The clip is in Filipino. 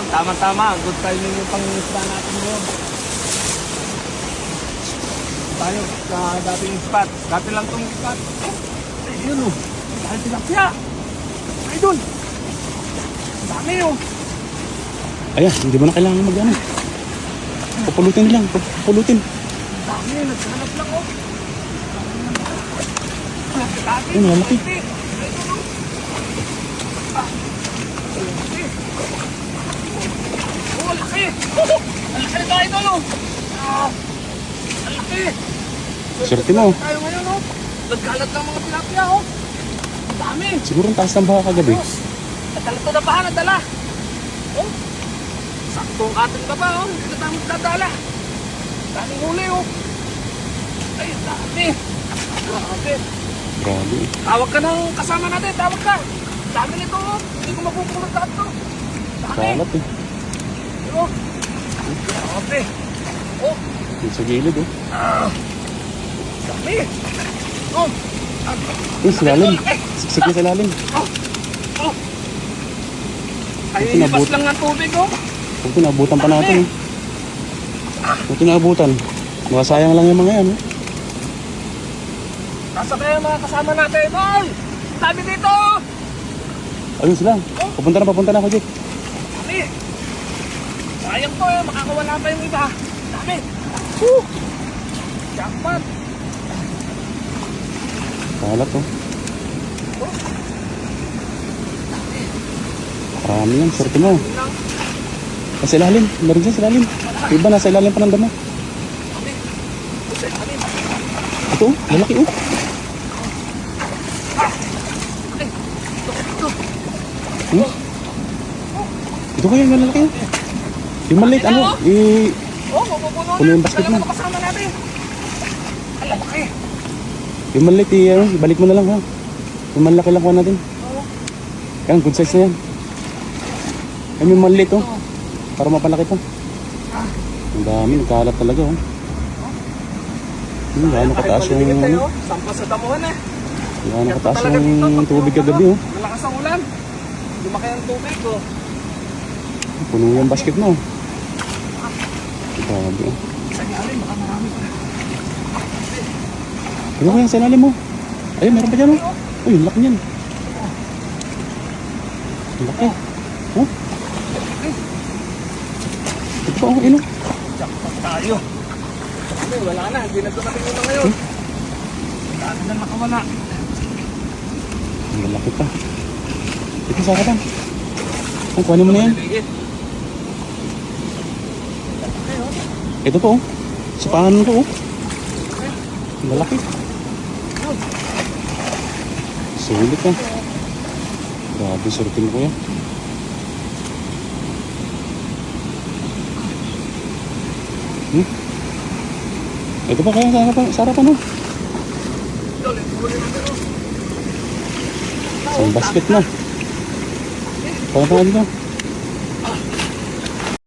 tama-tama. Good timing yung pang-isda natin ngayon. Tayo sa dating spot. Dati lang itong spot. Ay, yun o. Dahil tilapia. Ay, dun. Dami o. Ayan, hindi mo na kailangan mag-ano. Papulutin lang, papulutin. Dami, nagsanap lang o. Ayun, malaki. Oh, laki! Ang laki na ito, no? Ang laki! Swerte mo. Tayo ngayon, no? Nagkalat ng mga tilapia, oh. Ang dami! Siguro ang taas ng baha kagabi. Nadala to na baha, nadala. Oh, saktong ating baba, oh. Hindi na tayo magdadala. Daming huli, oh. Ay, dami. Grabe. Grabe. Tawag ka ng kasama natin, tawag ka. Dami nito, oh. Hindi ko mapupulot lahat to. Dami. Kalat eh. Oh. Grabe. Oh. Yung sa gilid eh. Dami. Oh. Eh, sa lalim. Siksik na sa lalim. Oh. Oh. Ay, Ito, hipas nabut- lang ng tubig, oh. Kung pinaabutan pa natin eh. Kung pinaabutan, masayang lang yung mga yan eh. Nasa kayo mga kasama natin, boy. Dami dito. Ayun sila. Papunta na ako, Jake. Dami. Sayang to, eh. Makakawala pa yung iba. Dami. Woo. Jackpot. Kalat oh. Marami yan, swerte mo. Lang. Nasa ilalim, meron dyan sa ilalim. Iba nasa ilalim pa ng damo. Dami. Dami. Ito oh, lalaki oh. Ito. Ito kaya yung lalaki oh. Yung maliit ano, Oh, mapupuno puno yung basket Dalawa mo. na kasama natin. Ang laki. yung maliit ano, ibalik mo na lang ha. Yung malaki lang kuha natin. Yan, good size na yan. Yan yung maliit oh. Para mapalaki pa. Ang dami, nagkalat talaga oh. Gaano kataas yung ano. Sampa sa damuhan eh. Gaano kataas yung tubig kagabi oh. Malakas ang ulan. Lumaki ang tubig oh. Puno yung basket mo. Grabe oh. Sa ilalim, baka marami pa. Ano kaya sa ilalim mo? Ayun, meron pa dyan oh. Uy, yung laki niyan. Ang laki. Oh. Ito pa oh, ilong. Jackpot tayo. Kami, wala na. Hindi na dumating yun na ngayon. Dami na nakawala. Ang laki pa. Ito sa katang. Ang kuhanin mo na yan. Ito po oh. Sa pangalan ko oh. Ang lalaki. Sulit ah. Grabe, surtin ko yan. Ito pa kaya sa harapan oh. Sa basket na. Kaya pa dito.